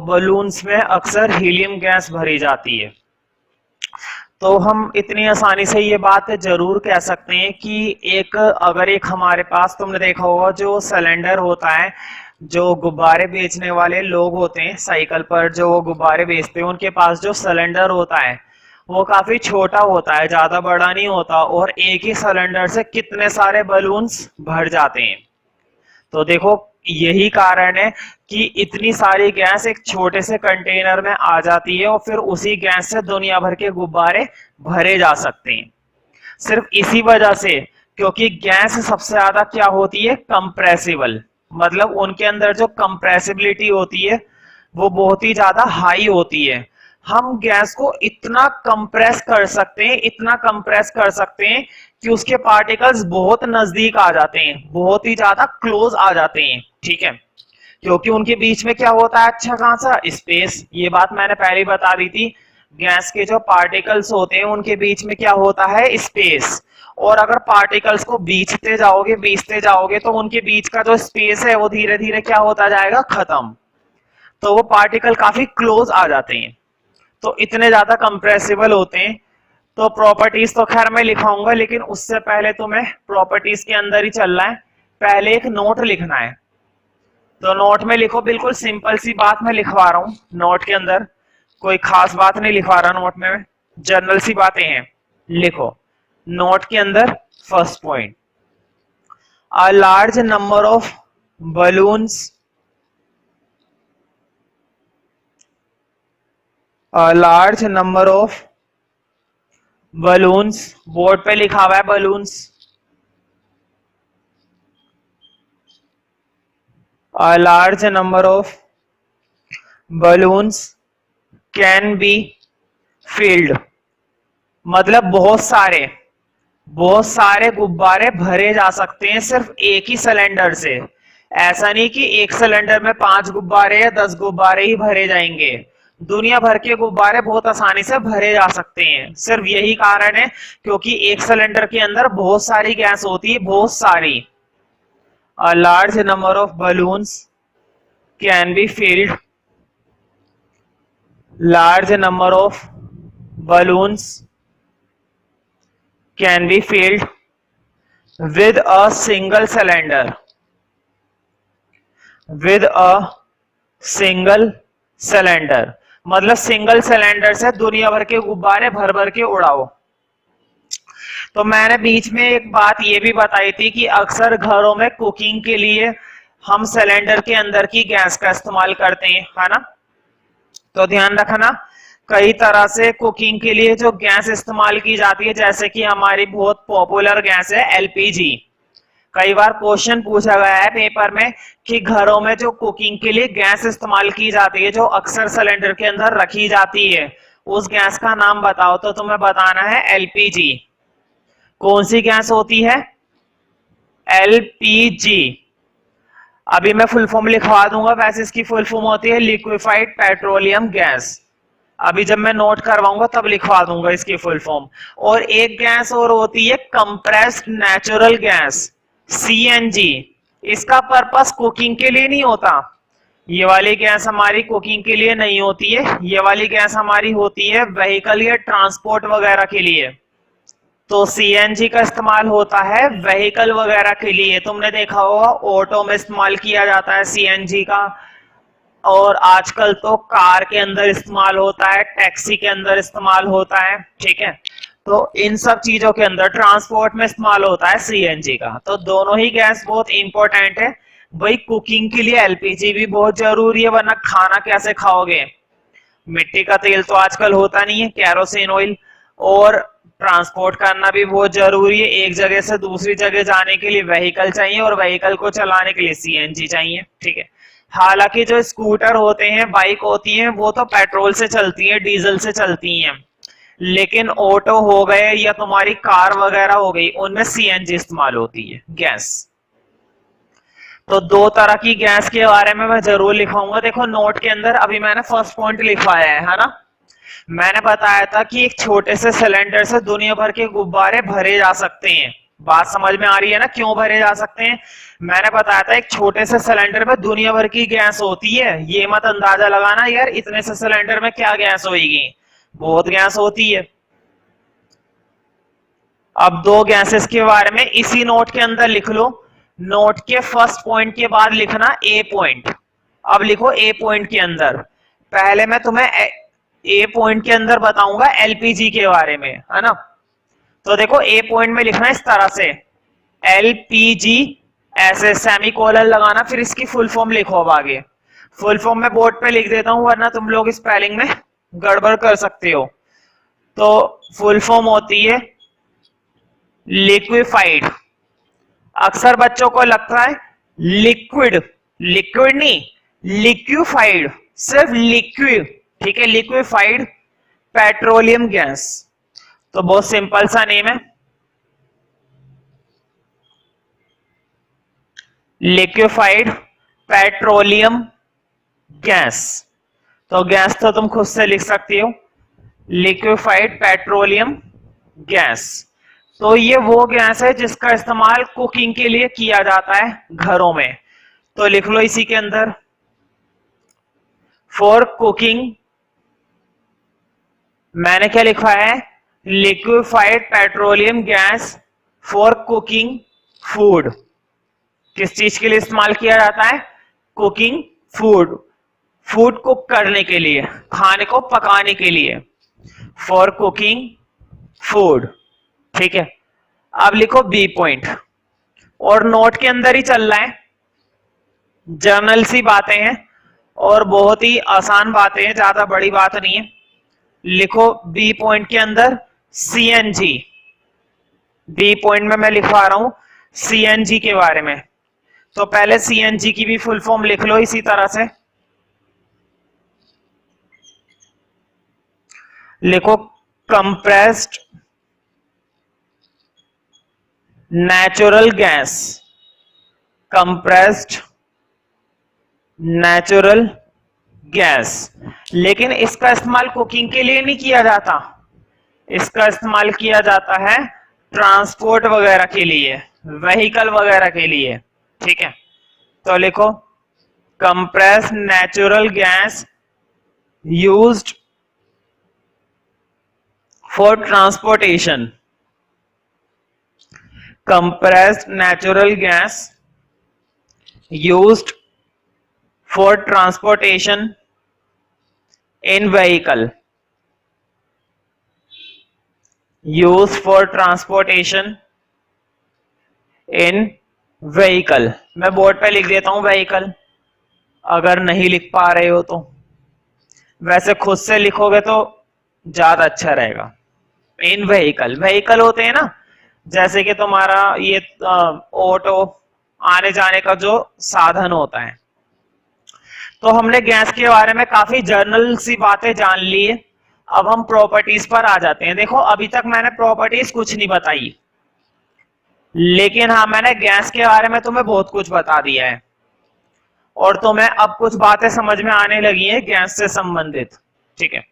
Balloons में अक्सर helium gas भरी जाती है। तो हम इतनी आसानी से ये बात जरूर कह सकते हैं कि अगर एक हमारे पास, तुमने देखा होगा जो सिलेंडर होता है, जो गुब्बारे बेचने वाले लोग होते हैं साइकिल पर जो वो गुब्बारे बेचते हैं, उनके पास जो सिलेंडर होता है वो काफी छोटा होता है, ज्यादा बड़ा नहीं होता, और एक ही सिलेंडर से कितने सारे बलून्स भर जाते हैं। तो देखो यही कारण है कि इतनी सारी गैस एक छोटे से कंटेनर में आ जाती है और फिर उसी गैस से दुनिया भर के गुब्बारे भरे जा सकते हैं। सिर्फ इसी वजह से, क्योंकि गैस सबसे ज्यादा क्या होती है, कंप्रेसिबल, मतलब उनके अंदर जो कंप्रेसिबिलिटी होती है वो बहुत ही ज्यादा हाई होती है। हम गैस को इतना कंप्रेस कर सकते हैं, इतना कंप्रेस कर सकते हैं कि उसके पार्टिकल्स बहुत नजदीक आ जाते हैं, बहुत ही ज्यादा क्लोज आ जाते हैं, ठीक है, क्योंकि उनके बीच में क्या होता है, अच्छा खासा स्पेस। ये बात मैंने पहले बता दी थी, गैस के जो पार्टिकल्स होते हैं उनके बीच में क्या होता है, स्पेस। और अगर पार्टिकल्स को बीचते जाओगे तो उनके बीच का जो स्पेस है वो धीरे धीरे क्या होता जाएगा, खत्म। तो वो पार्टिकल काफी क्लोज आ जाते हैं, तो इतने ज्यादा कंप्रेसिबल होते हैं। तो प्रॉपर्टीज तो खैर मैं लिखाऊंगा, लेकिन उससे पहले तुम्हें प्रॉपर्टीज के अंदर ही चलना है। पहले एक नोट लिखना है, तो नोट में लिखो, बिल्कुल सिंपल सी बात मैं लिखवा रहा हूं नोट के अंदर, कोई खास बात नहीं लिखवा रहा नोट में, जनरल सी बातें हैं। लिखो नोट के अंदर, first point, a large number of balloons, a large number of balloons, board पे लिखा हुआ है balloons, a large number of balloons can be filled, मतलब बहुत सारे गुब्बारे भरे जा सकते हैं सिर्फ एक ही सिलेंडर से। ऐसा नहीं कि एक सिलेंडर में 5 गुब्बारे या 10 गुब्बारे ही भरे जाएंगे, दुनिया भर के गुब्बारे बहुत आसानी से भरे जा सकते हैं। सिर्फ यही कारण है क्योंकि एक सिलेंडर के अंदर बहुत सारी गैस होती है, बहुत सारी। A large number of balloons can be filled, large number of balloons can be filled with a single cylinder, with a single cylinder, मतलब सिंगल सिलेंडर से दुनिया भर के गुब्बारे भर भर के उड़ाओ। तो मैंने बीच में एक बात ये भी बताई थी कि अक्सर घरों में कुकिंग के लिए हम सिलेंडर के अंदर की गैस का इस्तेमाल करते हैं, है ना। तो ध्यान रखना, कई तरह से कुकिंग के लिए जो गैस इस्तेमाल की जाती है, जैसे कि हमारी बहुत पॉपुलर गैस है एलपीजी। कई बार क्वेश्चन पूछा गया है पेपर में कि घरों में जो कुकिंग के लिए गैस इस्तेमाल की जाती है, जो अक्सर सिलेंडर के अंदर रखी जाती है, उस गैस का नाम बताओ। तो तुम्हें बताना है एलपीजी। कौन सी गैस होती है, एलपीजी। अभी मैं फुल फॉर्म लिखवा दूंगा, वैसे इसकी फुल फॉर्म होती है लिक्विफाइड पेट्रोलियम गैस। अभी जब मैं नोट करवाऊंगा तब लिखवा दूंगा इसकी फुल फॉर्म। और एक गैस और होती है कंप्रेस्ड नेचुरल गैस, सीएनजी। इसका पर्पस कुकिंग के लिए नहीं होता, ये वाली गैस हमारी कुकिंग के लिए नहीं होती है, ये वाली गैस हमारी होती है व्हीकल या ट्रांसपोर्ट वगैरह के लिए। तो सीएनजी का इस्तेमाल होता है व्हीकल वगैरह के लिए। तुमने देखा होगा ऑटो में इस्तेमाल किया जाता है सीएनजी का, और आजकल तो कार के अंदर इस्तेमाल होता है, टैक्सी के अंदर इस्तेमाल होता है, ठीक है। तो इन सब चीजों के अंदर ट्रांसपोर्ट में इस्तेमाल होता है सीएनजी का। तो दोनों ही गैस बहुत इंपॉर्टेंट है भाई। कुकिंग के लिए एलपीजी भी बहुत जरूरी है, वरना खाना कैसे खाओगे। मिट्टी का तेल तो आजकल होता नहीं है, केरोसिन ऑयल। और ट्रांसपोर्ट करना भी बहुत जरूरी है, एक जगह से दूसरी जगह जाने के लिए व्हीकल चाहिए, और व्हीकल को चलाने के लिए सीएनजी चाहिए, ठीक है। हालांकि जो स्कूटर होते हैं, बाइक होती हैं, वो तो पेट्रोल से चलती है, डीजल से चलती हैं, लेकिन ऑटो हो गए या तुम्हारी कार वगैरह हो गई, उनमें सीएनजी इस्तेमाल होती है गैस। तो दो तरह की गैस के बारे में मैं जरूर लिखवाऊंगा। देखो नोट के अंदर अभी मैंने फर्स्ट पॉइंट लिखवाया है ना। मैंने बताया था कि एक छोटे से सिलेंडर से दुनिया भर के गुब्बारे भरे जा सकते हैं, बात समझ में आ रही है ना, क्यों भरे जा सकते हैं? मैंने बताया था एक छोटे से सिलेंडर में दुनिया भर की गैस होती है, ये मत अंदाजा लगाना यार इतने से सिलेंडर में क्या गैस होगी, बहुत गैस होती है। अब दो गैसेस के बारे में इसी नोट के अंदर लिख लो। नोट के फर्स्ट पॉइंट के बाद लिखना ए पॉइंट। अब लिखो ए पॉइंट के अंदर, पहले मैं तुम्हें ए पॉइंट के अंदर बताऊंगा एलपीजी के बारे में, है ना। तो देखो ए पॉइंट में लिखना इस तरह से एलपीजी, ऐसे सेमीकोलन लगाना, फिर इसकी फुल फॉर्म लिखो। अब आगे फुल फॉर्म में बोर्ड पे लिख देता हूं, वरना तुम लोग स्पेलिंग में गड़बड़ कर सकते हो। तो फुल फॉर्म होती है लिक्विफाइड। अक्सर बच्चों को लगता है लिक्विड, लिक्विड नहीं, लिक्विफाइड, सिर्फ लिक्विड, ठीक है, लिक्विफाइड पेट्रोलियम गैस। तो बहुत सिंपल सा नेम है, लिक्विफाइड पेट्रोलियम गैस। तो गैस तो तुम खुद से लिख सकती हो, लिक्विफाइड पेट्रोलियम गैस। तो ये वो गैस है जिसका इस्तेमाल कुकिंग के लिए किया जाता है घरों में। तो लिख लो इसी के अंदर, फॉर कुकिंग, मैंने क्या लिखा है, liquefied petroleum gas for cooking food. किस चीज के लिए इस्तेमाल किया जाता है? कुकिंग फूड, फूड कुक करने के लिए, खाने को पकाने के लिए, फॉर कुकिंग फूड, ठीक है। अब लिखो बी पॉइंट, और नोट के अंदर ही चल रहा है, जर्नल सी बातें हैं और बहुत ही आसान बातें हैं, ज्यादा बड़ी बात नहीं है। लिखो बी पॉइंट के अंदर सीएनजी, बी पॉइंट में मैं लिखवा रहा हूं सीएनजी के बारे में। तो पहले सीएनजी की भी फुल फॉर्म लिख लो इसी तरह से, लिखो compressed natural gas, compressed natural gas. लेकिन इसका इस्तेमाल कुकिंग के लिए नहीं किया जाता, इसका इस्तेमाल किया जाता है ट्रांसपोर्ट वगैरह के लिए, व्हीकल वगैरह के लिए, ठीक है। तो लिखो compressed natural gas used for transportation, compressed natural gas used for transportation in vehicle, used for transportation in vehicle। मैं बोर्ड पे लिख देता हूं vehicle, अगर नहीं लिख पा रहे हो तो, वैसे खुद से लिखोगे तो ज्यादा अच्छा रहेगा। इन व्हीकल, व्हीकल होते हैं ना, जैसे कि तुम्हारा ये ऑटो, आने जाने का जो साधन होता है। तो हमने गैस के बारे में काफी जर्नल सी बातें जान ली है। अब हम प्रॉपर्टीज पर आ जाते हैं। देखो अभी तक मैंने प्रॉपर्टीज कुछ नहीं बताई, लेकिन हाँ मैंने गैस के बारे में तुम्हें बहुत कुछ बता दिया है, और तुम्हें अब कुछ बातें समझ में आने लगी हैं गैस से संबंधित, ठीक है।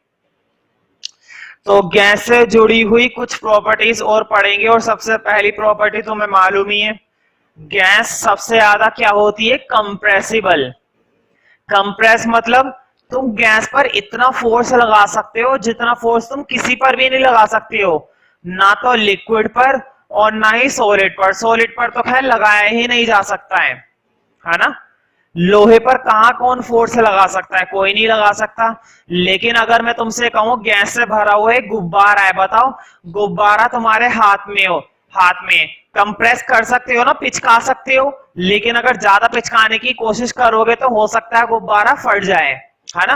तो गैस से जुड़ी हुई कुछ प्रॉपर्टीज और पढ़ेंगे, और सबसे पहली प्रॉपर्टी तुम्हें मालूम ही है, गैस सबसे ज्यादा क्या होती है, कंप्रेसिबल। कंप्रेस मतलब तुम गैस पर इतना फोर्स लगा सकते हो जितना फोर्स तुम किसी पर भी नहीं लगा सकते हो, ना तो लिक्विड पर और ना ही सॉलिड पर। सॉलिड पर तो खैर लगाया ही नहीं जा सकता है ना। लोहे पर कहां कौन फोर्स लगा सकता है, कोई नहीं लगा सकता। लेकिन अगर मैं तुमसे कहूं गैस से भरा हुआ एक गुब्बारा है, बताओ गुब्बारा तुम्हारे हाथ में हो, हाथ में कंप्रेस कर सकते हो ना, पिचका सकते हो, लेकिन अगर ज्यादा पिचकाने की कोशिश करोगे तो हो सकता है गुब्बारा फट जाए, है ना।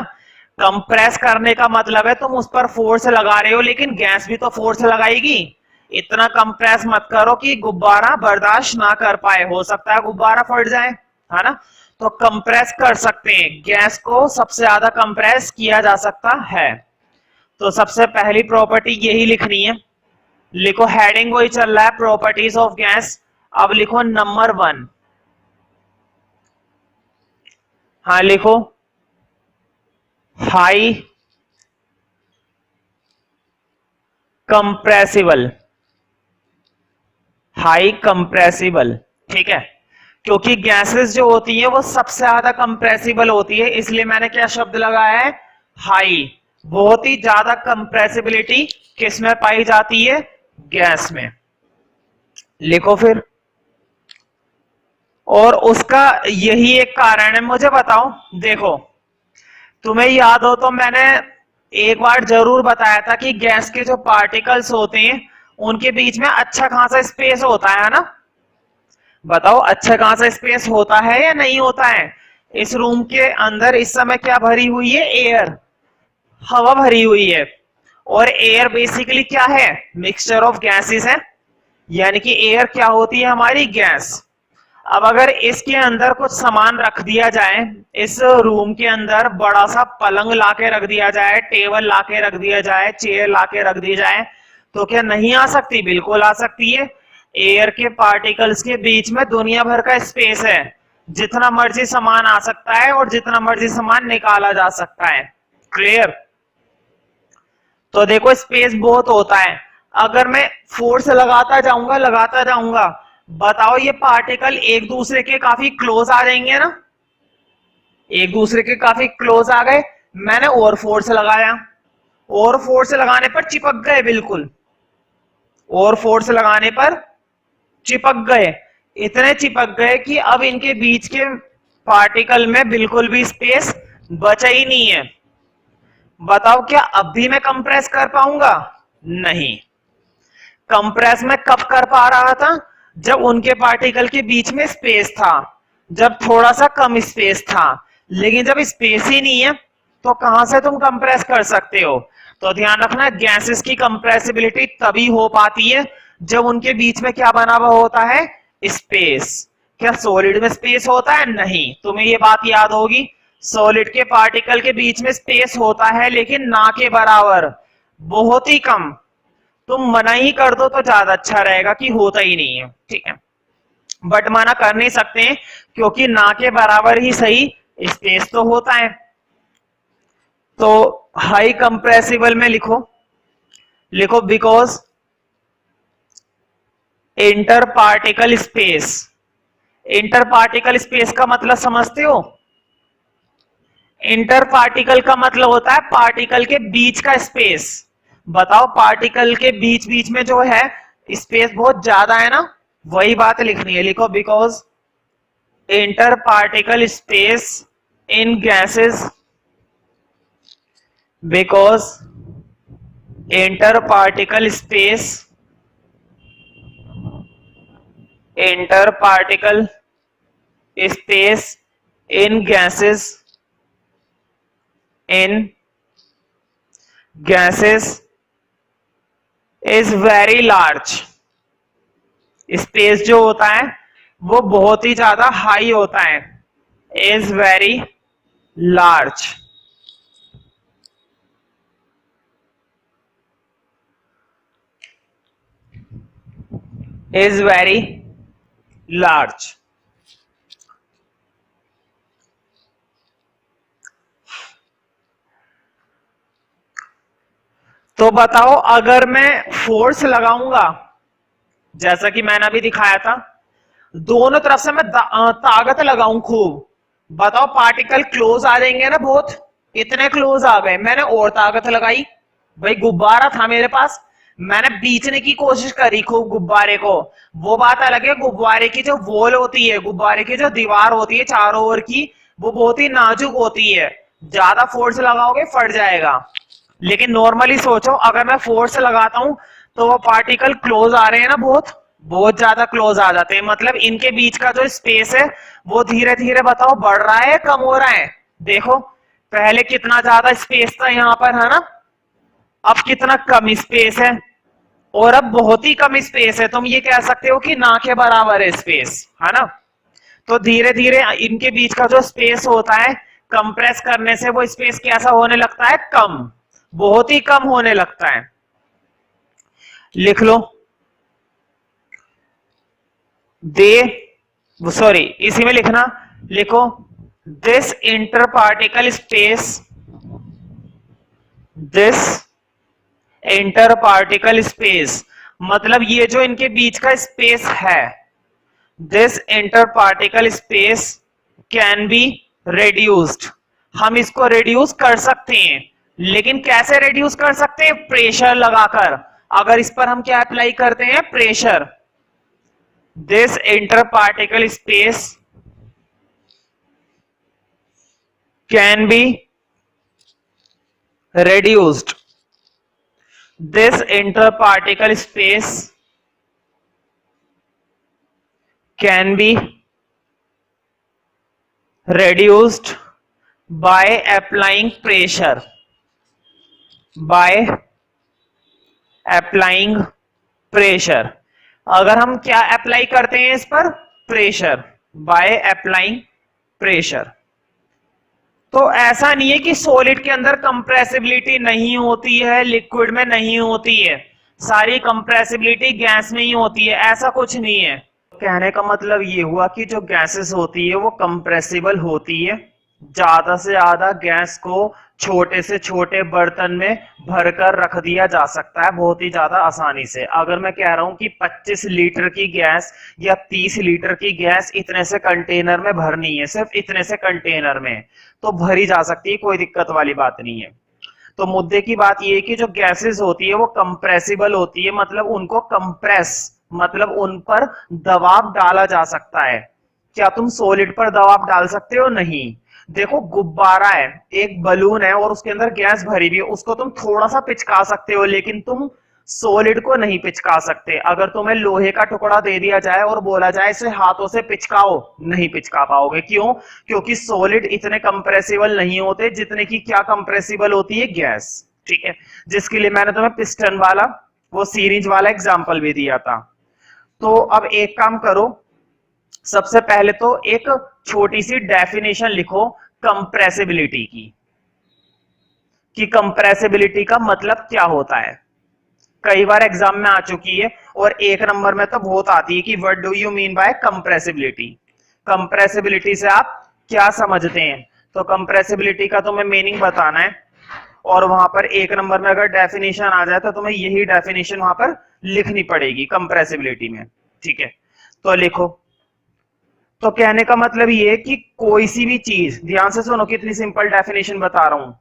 कंप्रेस करने का मतलब है तुम उस पर फोर्स लगा रहे हो, लेकिन गैस भी तो फोर्स लगाएगी। इतना कंप्रेस मत करो कि गुब्बारा बर्दाश्त ना कर पाए, हो सकता है गुब्बारा फट जाए, है ना। तो कंप्रेस कर सकते हैं, गैस को सबसे ज्यादा कंप्रेस किया जा सकता है। तो सबसे पहली प्रॉपर्टी यही लिखनी है। लिखो, हेडिंग वही चल रहा है, प्रॉपर्टीज ऑफ गैस। अब लिखो नंबर 1, हाँ लिखो हाई कंप्रेसिबल, हाई कंप्रेसिबल, ठीक है, क्योंकि गैसेस जो होती है वो सबसे ज्यादा कंप्रेसिबल होती है, इसलिए मैंने क्या शब्द लगाया है, हाई। बहुत ही ज्यादा कंप्रेसिबिलिटी किस में पाई जाती है, गैस में। लिखो फिर। और उसका यही एक कारण है, मुझे बताओ, देखो तुम्हें याद हो तो मैंने एक बार जरूर बताया था कि गैस के जो पार्टिकल्स होते हैं उनके बीच में अच्छा खासा स्पेस होता है ना। बताओ अच्छा खासा स्पेस होता है या नहीं होता है। इस रूम के अंदर इस समय क्या भरी हुई है, एयर, हवा भरी हुई है। और एयर बेसिकली क्या है, मिक्सचर ऑफ गैसेस है, यानी कि एयर क्या होती है, हमारी गैस। अब अगर इसके अंदर कुछ सामान रख दिया जाए, इस रूम के अंदर बड़ा सा पलंग लाके रख दिया जाए, टेबल लाके रख दिया जाए, चेयर लाके रख दी जाए, तो क्या नहीं आ सकती, बिल्कुल आ सकती है। एयर के पार्टिकल्स के बीच में दुनिया भर का स्पेस है, जितना मर्जी सामान आ सकता है और जितना मर्जी सामान निकाला जा सकता है। क्लियर। तो देखो स्पेस बहुत होता है, अगर मैं फोर्स लगाता जाऊंगा, बताओ ये पार्टिकल एक दूसरे के काफी क्लोज आ जाएंगे ना, एक दूसरे के काफी क्लोज आ गए, मैंने और फोर्स लगाया, और फोर्स लगाने पर चिपक गए, बिल्कुल, और फोर्स लगाने पर चिपक गए, इतने चिपक गए कि अब इनके बीच के पार्टिकल में बिल्कुल भी स्पेस बचा ही नहीं है। बताओ क्या अब भी मैं कंप्रेस कर पाऊंगा, नहीं। कंप्रेस में कब कर पा रहा था, जब उनके पार्टिकल के बीच में स्पेस था, जब थोड़ा सा कम स्पेस था, लेकिन जब स्पेस ही नहीं है तो कहां से तुम कंप्रेस कर सकते हो। तो ध्यान रखना, गैसेस की कंप्रेसिबिलिटी तभी हो पाती है जब उनके बीच में क्या बना हुआ होता है, स्पेस। क्या सॉलिड में स्पेस होता है, नहीं, तुम्हें ये बात याद होगी, सॉलिड के पार्टिकल के बीच में स्पेस होता है लेकिन ना के बराबर, बहुत ही कम। तुम मना ही कर दो तो ज्यादा अच्छा रहेगा कि होता ही नहीं है, ठीक है, बट मना कर नहीं सकते क्योंकि ना के बराबर ही सही स्पेस तो होता है। तो हाई कंप्रेसिबल में लिखो, लिखो because inter particle space. Inter particle space का मतलब समझते हो, इंटर पार्टिकल का मतलब होता है पार्टिकल के बीच का स्पेस। बताओ पार्टिकल के बीच बीच में जो है स्पेस बहुत ज्यादा है ना, वही बात लिखनी है। लिखो because inter particle space in gases, because inter particle space, inter particle space in gases, in gases is very large. Space जो होता है वो बहुत ही ज्यादा हाई होता है, is very large. Is very large. तो बताओ अगर मैं फोर्स लगाऊंगा, जैसा कि मैंने अभी दिखाया था, दोनों तरफ से मैं ताकत लगाऊं खूब, बताओ पार्टिकल क्लोज आ जाएंगे ना, बहुत, इतने क्लोज आ गए, मैंने और ताकत लगाई, भाई गुब्बारा था मेरे पास, मैंने बीचने की कोशिश करी खूब गुब्बारे को, वो बात अलग है, गुब्बारे की जो वॉल होती है, गुब्बारे की जो दीवार होती है चारों ओर की, वो बहुत ही नाजुक होती है, ज्यादा फोर्स लगाओगे फट जाएगा। लेकिन नॉर्मली सोचो अगर मैं फोर्स लगाता हूं तो वो पार्टिकल क्लोज आ रहे हैं ना, बहुत बहुत ज्यादा क्लोज आ जाते हैं, मतलब इनके बीच का जो स्पेस है वो धीरे धीरे बताओ बढ़ रहा है कम हो रहा है। देखो पहले कितना ज्यादा स्पेस था यहां पर, है ना, अब कितना कम स्पेस है, और अब बहुत ही कम स्पेस है, तुम ये कह सकते हो कि ना के बराबर है स्पेस, है ना। तो धीरे धीरे इनके बीच का जो स्पेस होता है कंप्रेस करने से वो स्पेस कैसा होने लगता है, कम, बहुत ही कम होने लगता है। लिख लो, दे सॉरी इसी में लिखना, लिखो this inter particle space, this inter particle space, मतलब ये जो इनके बीच का स्पेस है, this inter particle space can be reduced. हम इसको रिड्यूस कर सकते हैं, लेकिन कैसे रिड्यूस कर सकते हैं? प्रेशर लगाकर। अगर इस पर हम क्या अप्लाई करते हैं? Pressure. This inter particle space can be reduced. This interparticle space can be reduced by applying pressure. By applying pressure. अगर हम क्या अप्लाई करते हैं इस पर? प्रेशर। By applying pressure. तो ऐसा नहीं है कि सॉलिड के अंदर कंप्रेसिबिलिटी नहीं होती है, लिक्विड में नहीं होती है। सारी कंप्रेसिबिलिटी गैस में ही होती है, ऐसा कुछ नहीं है। कहने का मतलब ये हुआ कि जो गैसेस होती है वो कंप्रेसिबल होती है। ज्यादा से ज्यादा गैस को छोटे से छोटे बर्तन में भरकर रख दिया जा सकता है बहुत ही ज्यादा आसानी से। अगर मैं कह रहा हूं कि 25 लीटर की गैस या 30 लीटर की गैस इतने से कंटेनर में भरनी है, सिर्फ इतने से कंटेनर में, तो भरी जा सकती है, कोई दिक्कत वाली बात नहीं है। तो मुद्दे की बात यह है कि जो गैसेस होती है वो कंप्रेसिबल होती है, मतलब उनको कंप्रेस, मतलब उन पर दबाव डाला जा सकता है। क्या तुम सॉलिड पर दबाव डाल सकते हो? नहीं। देखो गुब्बारा है, एक बलून है और उसके अंदर गैस भरी हुई है, उसको तुम थोड़ा सा पिचका सकते हो, लेकिन तुम सॉलिड को नहीं पिचका सकते। अगर तुम्हें लोहे का टुकड़ा दे दिया जाए और बोला जाए इसे हाथों से पिचकाओ, नहीं पिचका पाओगे। क्यों? क्योंकि सॉलिड इतने कंप्रेसिबल नहीं होते जितने की क्या कंप्रेसिबल होती है? गैस। ठीक है, जिसके लिए मैंने तुम्हें पिस्टन वाला, वो सीरीज वाला एग्जाम्पल भी दिया था। तो अब एक काम करो, सबसे पहले तो एक छोटी सी डेफिनेशन लिखो कंप्रेसिबिलिटी की, कि कंप्रेसिबिलिटी का मतलब क्या होता है। कई बार एग्जाम में आ चुकी है और एक नंबर में तो बहुत आती है कि what do you mean by compressibility. Compressibility से आप क्या समझते हैं? तो कंप्रेसिबिलिटी का तुम्हें मीनिंग बताना है और वहां पर एक नंबर में अगर डेफिनेशन आ जाए तो तुम्हें यही डेफिनेशन वहां पर लिखनी पड़ेगी कंप्रेसिबिलिटी में। ठीक है, तो लिखो। तो कहने का मतलब ये है कि कोई सी भी चीज, ध्यान से सुनो कितनी सिंपल डेफिनेशन बता रहा हूं,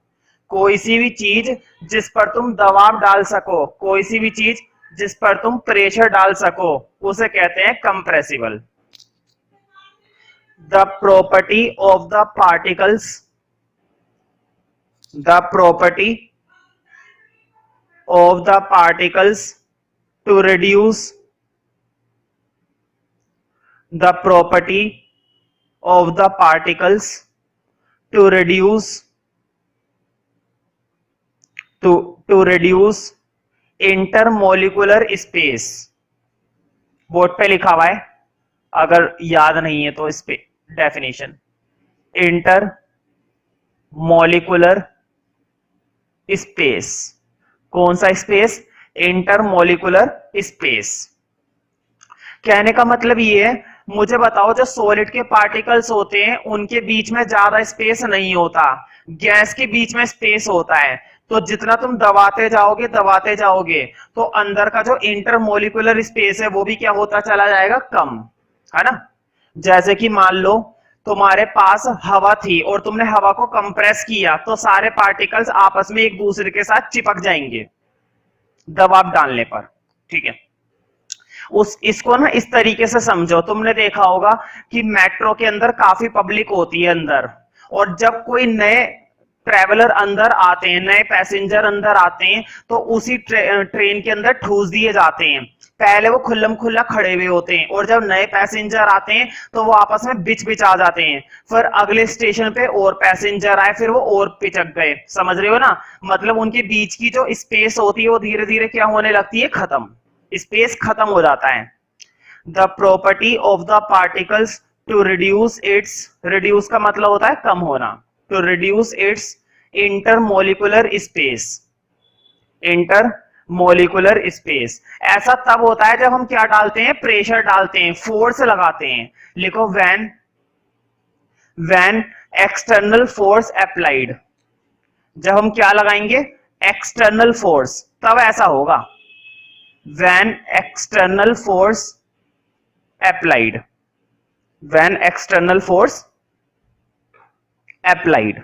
कोई सी भी चीज जिस पर तुम दबाव डाल सको, कोई सी भी चीज जिस पर तुम प्रेशर डाल सको, उसे कहते हैं compressible. The property of the particles, the property of the particles to reduce, the property of the particles to reduce intermolecular space। बोर्ड पे लिखा हुआ है, अगर याद नहीं है तो इस पे डेफिनेशन, इंटर मॉलिकुलर स्पेस। कौन सा स्पेस? Inter molecular space. कहने का मतलब ये है, मुझे बताओ जो सॉलिड के पार्टिकल्स होते हैं उनके बीच में ज्यादा स्पेस नहीं होता, गैस के बीच में स्पेस होता है। तो जितना तुम दबाते जाओगे तो अंदर का जो इंटरमोलिकुलर स्पेस है वो भी क्या होता चला जाएगा? कम, है ना। जैसे कि मान लो तुम्हारे पास हवा थी और तुमने हवा को कंप्रेस किया तो सारे पार्टिकल्स आपस में एक दूसरे के साथ चिपक जाएंगे दबाव डालने पर। ठीक है, इसको ना इस तरीके से समझो, तुमने देखा होगा कि मेट्रो के अंदर काफी पब्लिक होती है अंदर, और जब कोई नए ट्रेवलर अंदर आते हैं, नए पैसेंजर अंदर आते हैं, तो उसी ट्रेन के अंदर ठूस दिए जाते हैं। पहले वो खुल्लम खुल्ला खड़े हुए होते हैं और जब नए पैसेंजर आते हैं तो वो आपस में बिच बिच आ जाते हैं, फिर अगले स्टेशन पे और पैसेंजर आए, फिर वो और पिचक गए। समझ रहे हो ना? मतलब उनके बीच की जो स्पेस होती है वो धीरे धीरे क्या होने लगती है? खत्म, स्पेस खत्म हो जाता है। The property of the particles to reduce its, reduce का मतलब होता है कम होना, to reduce its intermolecular space, intermolecular space. ऐसा तब होता है जब हम क्या डालते हैं? प्रेशर डालते हैं, फोर्स लगाते हैं। लिखो व्हेन एक्सटर्नल फोर्स अप्लाइड। जब हम क्या लगाएंगे? एक्सटर्नल फोर्स, तब ऐसा होगा when external force applied, when external force applied.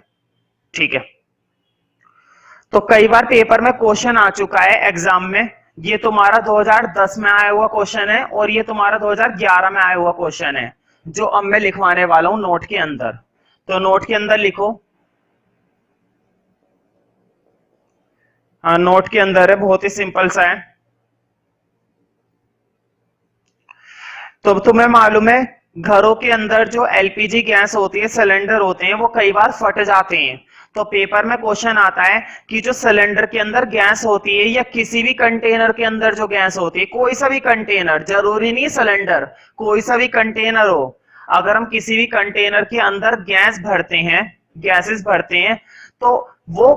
ठीक है, तो कई बार पेपर में क्वेश्चन आ चुका है एग्जाम में, ये तुम्हारा 2010 में आया हुआ क्वेश्चन है और ये तुम्हारा 2011 में आया हुआ क्वेश्चन है, जो अब मैं लिखवाने वाला हूं नोट के अंदर। तो नोट के अंदर लिखो, हाँ नोट के अंदर है, बहुत ही सिंपल सा है। तो तुम्हें मालूम है घरों के अंदर जो एलपीजी गैस होती है, सिलेंडर होते हैं, वो कई बार फट जाते हैं। तो पेपर में क्वेश्चन आता है कि जो सिलेंडर के अंदर गैस होती है या किसी भी कंटेनर के अंदर जो गैस होती है, कोई सा भी कंटेनर, जरूरी नहीं सिलेंडर, कोई सा भी कंटेनर हो, अगर हम किसी भी कंटेनर के अंदर गैस भरते हैं, गैसेस भरते हैं, तो वो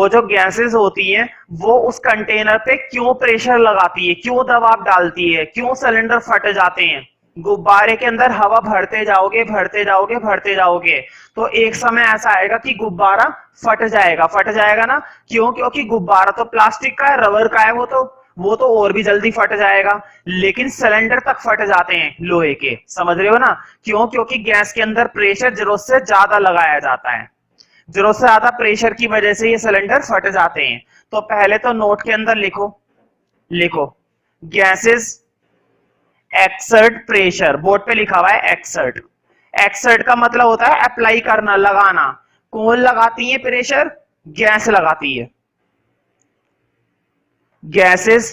जो गैसेस होती हैं वो उस कंटेनर पे क्यों प्रेशर लगाती है, क्यों दबाव डालती है, क्यों सिलेंडर फट जाते हैं। गुब्बारे के अंदर हवा भरते जाओगे भरते जाओगे भरते जाओगे, तो एक समय ऐसा आएगा कि गुब्बारा फट जाएगा ना। क्यों? क्योंकि गुब्बारा तो प्लास्टिक का है, रबर का है, वो तो और भी जल्दी फट जाएगा, लेकिन सिलेंडर तक फट जाते हैं लोहे के, समझ रहे हो ना। क्यों? क्योंकि गैस के अंदर प्रेशर जरूरत से ज्यादा लगाया जाता है, जरूरत से ज्यादा प्रेशर की वजह से ये सिलेंडर फट जाते हैं। तो पहले तो नोट के अंदर लिखो गैसेस एक्सर्ट प्रेशर, बोर्ड पे लिखा हुआ है एक्सर्ट। एक्सर्ट का मतलब होता है अप्लाई करना, लगाना। कौन लगाती है प्रेशर? गैस लगाती है। Gases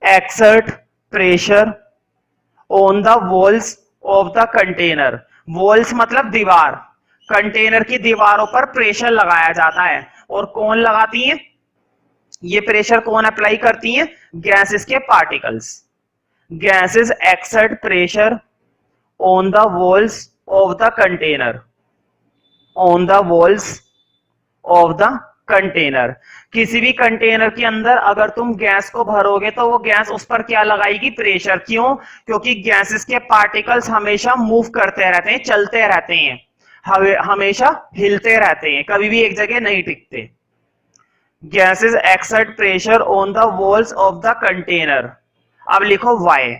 exert pressure on the walls of the container. Walls मतलब दीवार, कंटेनर की दीवारों पर प्रेशर लगाया जाता है। और कौन लगाती है ये प्रेशर, कौन अप्लाई करती है? गैसेस के particles. Gases exert pressure on the walls of the container, on the walls of the container. किसी भी कंटेनर के अंदर अगर तुम गैस को भरोगे तो वो गैस उस पर क्या लगाएगी? प्रेशर। क्यों? क्योंकि गैसेस के पार्टिकल्स हमेशा मूव करते रहते हैं, चलते रहते हैं, हमेशा हिलते रहते हैं, कभी भी एक जगह नहीं टिकते। Gases exert pressure on the walls of the container. अब लिखो वाई,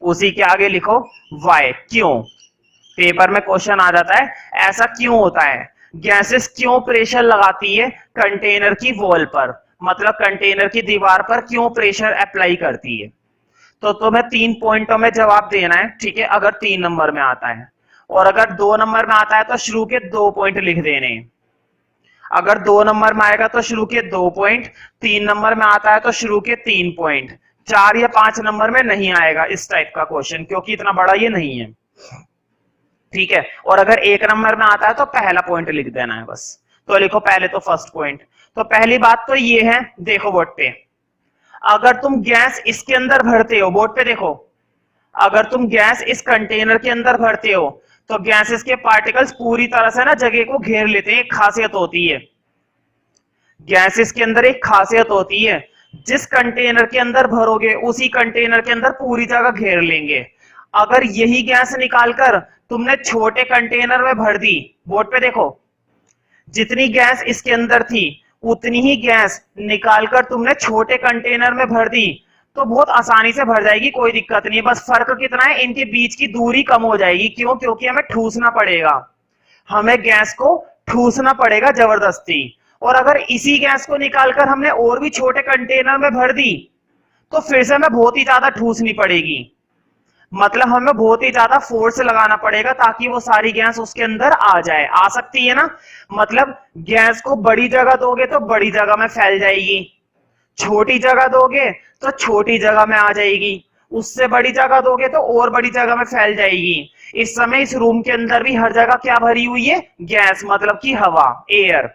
उसी के आगे लिखो वाई। क्यों? पेपर में क्वेश्चन आ जाता है ऐसा क्यों होता है, गैसेस क्यों प्रेशर लगाती है कंटेनर की वॉल पर, मतलब कंटेनर की दीवार पर क्यों प्रेशर अप्लाई करती है। तो तुम्हें 3 पॉइंटों में जवाब देना है, ठीक है, अगर 3 नंबर में आता है। और अगर 2 नंबर में आता है तो शुरू के 2 पॉइंट लिख देने। अगर 2 नंबर में आएगा तो शुरू के 2 पॉइंट, 3 नंबर में आता है तो शुरू के 3 पॉइंट, 4 या 5 नंबर में नहीं आएगा इस टाइप का क्वेश्चन, क्योंकि इतना बड़ा ये नहीं है, ठीक है। और अगर 1 नंबर में आता है तो पहला पॉइंट लिख देना है बस। तो लिखो पहले तो फर्स्ट पॉइंट। तो पहली बात तो ये है, देखो बोर्ड पे, अगर तुम गैस इसके अंदर भरते हो, बोर्ड पे देखो, अगर तुम गैस इस कंटेनर के अंदर भरते हो तो गैसेस के पार्टिकल्स पूरी तरह से ना जगह को घेर लेते हैं। एक खासियत होती है गैसेस के अंदर, एक खासियत होती है, जिस कंटेनर के अंदर भरोगे उसी कंटेनर के अंदर पूरी जगह घेर लेंगे। अगर यही गैस निकालकर तुमने छोटे कंटेनर में भर दी, बोर्ड पे देखो, जितनी गैस इसके अंदर थी उतनी ही गैस निकालकर तुमने छोटे कंटेनर में भर दी, तो बहुत आसानी से भर जाएगी, कोई दिक्कत नहीं। बस फर्क कितना है, इनके बीच की दूरी कम हो जाएगी। क्यों? क्योंकि हमें ठूसना पड़ेगा, हमें गैस को ठूसना पड़ेगा जबरदस्ती। और अगर इसी गैस को निकालकर हमने और भी छोटे कंटेनर में भर दी तो फिर से हमें बहुत ही ज्यादा ठूसनी पड़ेगी, मतलब हमें बहुत ही ज्यादा फोर्स लगाना पड़ेगा ताकि वो सारी गैस उसके अंदर आ जाए। आ सकती है ना, मतलब गैस को बड़ी जगह दोगे तो बड़ी जगह में फैल जाएगी, छोटी जगह दोगे तो छोटी जगह में आ जाएगी, उससे बड़ी जगह दोगे तो और बड़ी जगह में फैल जाएगी। इस समय इस रूम के अंदर भी हर जगह क्या भरी हुई है? गैस, मतलब कि हवा, एयर।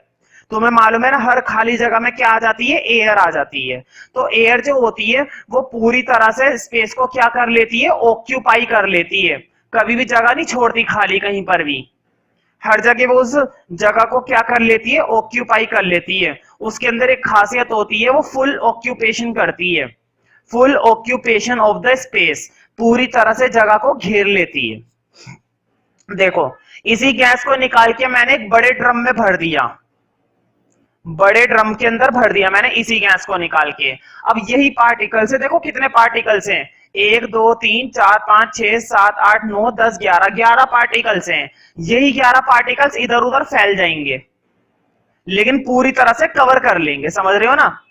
तुम्हें मालूम है ना, हर खाली जगह में क्या आ जाती है? एयर आ जाती है। तो एयर जो होती है वो पूरी तरह से स्पेस को क्या कर लेती है? ऑक्यूपाई कर लेती है, कभी भी जगह नहीं छोड़ती खाली कहीं पर भी, हर जगह वो उस जगह को क्या कर लेती है? ऑक्यूपाई कर लेती है। उसके अंदर एक खासियत होती है, वो फुल ऑक्यूपेशन करती है, full occupation of the space, पूरी तरह से जगह को घेर लेती है। देखो, इसी गैस को निकाल के मैंने एक बड़े ड्रम में भर दिया, बड़े ड्रम के अंदर भर दिया मैंने इसी गैस को निकाल के। अब यही पार्टिकल्स है, देखो कितने पार्टिकल्स हैं, 1 2 3 4 5 6 7 8 9 10 11, 11 पार्टिकल्स हैं। यही 11 पार्टिकल्स इधर उधर फैल जाएंगे लेकिन पूरी तरह से कवर कर लेंगे, समझ रहे हो ना।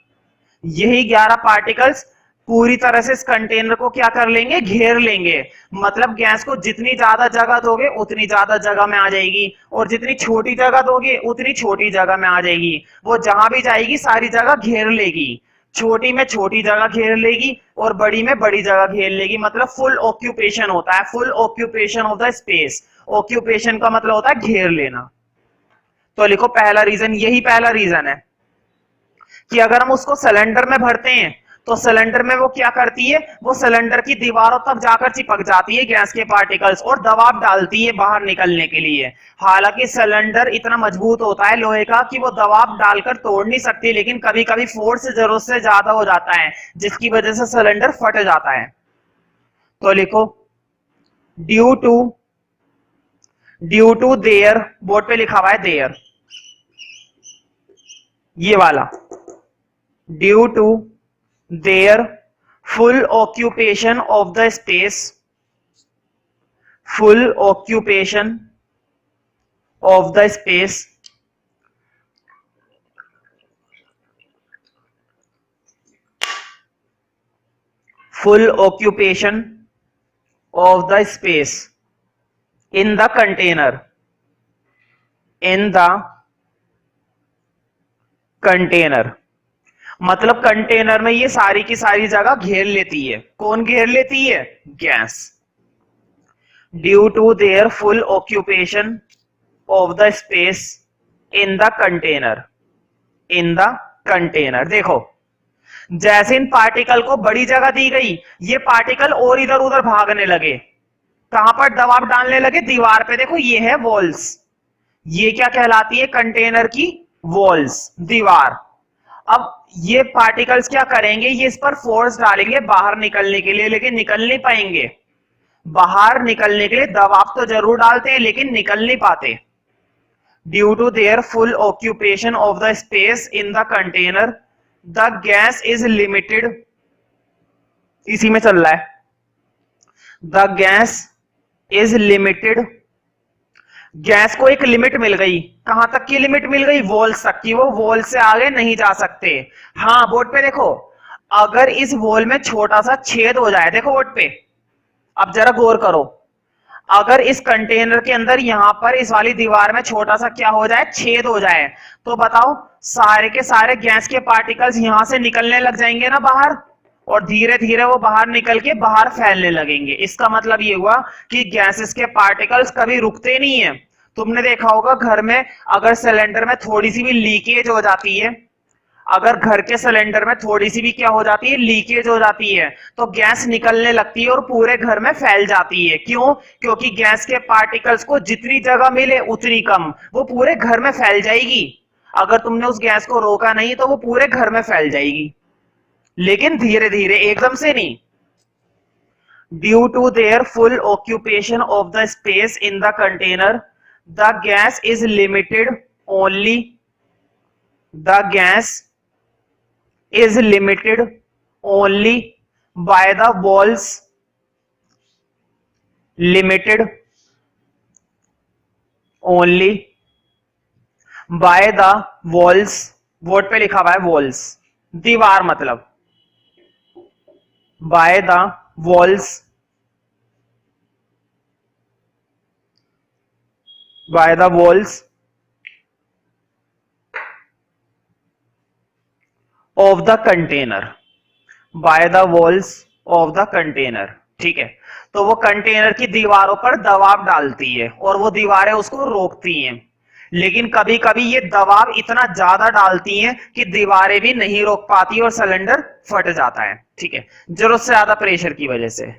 यही 11 पार्टिकल्स पूरी तरह से इस कंटेनर को क्या कर लेंगे, घेर लेंगे। मतलब गैस को जितनी ज्यादा जगह दोगे उतनी ज्यादा जगह में आ जाएगी, और जितनी छोटी जगह दोगे उतनी छोटी जगह में आ जाएगी। वो जहां भी जाएगी सारी जगह घेर लेगी, छोटी में छोटी जगह घेर लेगी और बड़ी में बड़ी जगह घेर लेगी। मतलब फुल ऑक्यूपेशन होता है, full occupation of the space. Occupation का मतलब होता है घेर लेना। तो लिखो पहला रीजन, यही पहला रीजन है कि अगर हम उसको सिलेंडर में भरते हैं तो सिलेंडर में वो क्या करती है, वो सिलेंडर की दीवारों तक जाकर चिपक जाती है गैस के पार्टिकल्स और दबाव डालती है बाहर निकलने के लिए। हालांकि सिलेंडर इतना मजबूत होता है लोहे का कि वो दबाव डालकर तोड़ नहीं सकती, लेकिन कभी कभी फोर्स जरूरत से ज्यादा हो जाता है जिसकी वजह से सिलेंडर फट जाता है। तो लिखो ड्यू टू देयर, बोर्ड पे लिखा हुआ है देयर, ये वाला, due to their full occupation of the space, full occupation of the space, full occupation of the space in the container, in the container। मतलब कंटेनर में ये सारी की सारी जगह घेर लेती है। कौन घेर लेती है, gas. Due to their full occupation of the space in the container, in the container. देखो जैसे इन पार्टिकल को बड़ी जगह दी गई, ये पार्टिकल और इधर उधर भागने लगे, कहां पर दबाव डालने लगे, दीवार पे। देखो ये है वॉल्स, ये क्या कहलाती है, कंटेनर की वॉल्स, दीवार। अब ये पार्टिकल्स क्या करेंगे, ये इस पर फोर्स डालेंगे बाहर निकलने के लिए, लेकिन निकल नहीं पाएंगे। बाहर निकलने के लिए दबाव तो जरूर डालते हैं लेकिन निकल नहीं पाते। Due to their full occupation of the space in the container the gas is limited, इसी में चल रहा है, the gas is limited. Gas को एक लिमिट मिल गई, कहां तक की लिमिट मिल गई, वॉल्स तक की। वो वॉल से आगे नहीं जा सकते। हाँ बोर्ड पे देखो, अगर इस वॉल में छोटा सा छेद हो जाए, देखो बोर्ड पे, अब जरा गौर करो, अगर इस कंटेनर के अंदर यहां पर इस वाली दीवार में छोटा सा क्या हो जाए, छेद हो जाए, तो बताओ सारे के सारे गैस के पार्टिकल्स यहां से निकलने लग जाएंगे ना बाहर, और धीरे धीरे वो बाहर निकल के बाहर फैलने लगेंगे। इसका मतलब ये हुआ कि गैसेस के पार्टिकल्स कभी रुकते नहीं है। तुमने देखा होगा घर में अगर सिलेंडर में थोड़ी सी भी लीकेज हो जाती है, अगर घर के सिलेंडर में थोड़ी सी भी क्या हो जाती है, लीकेज हो जाती है, तो गैस निकलने लगती है और पूरे घर में फैल जाती है। क्यों, क्योंकि गैस के पार्टिकल्स को जितनी जगह मिले उतनी कम, वो पूरे घर में फैल जाएगी। अगर तुमने उस गैस को रोका नहीं तो वो पूरे घर में फैल जाएगी, लेकिन धीरे धीरे, एकदम से नहीं। Due to their full occupation of the space in the container the gas is limited only, the gas is limited only by the walls, limited only by the walls, board पे लिखा हुआ है walls, दीवार मतलब, by the walls, by the walls of the container, by the walls of the container। ठीक है, तो वो कंटेनर की दीवारों पर दबाव डालती है और वो दीवारें उसको रोकती हैं, लेकिन कभी कभी ये दबाव इतना ज्यादा डालती हैं कि दीवारें भी नहीं रोक पाती और सिलेंडर फट जाता है। ठीक है, जरूरत से ज्यादा प्रेशर की वजह से।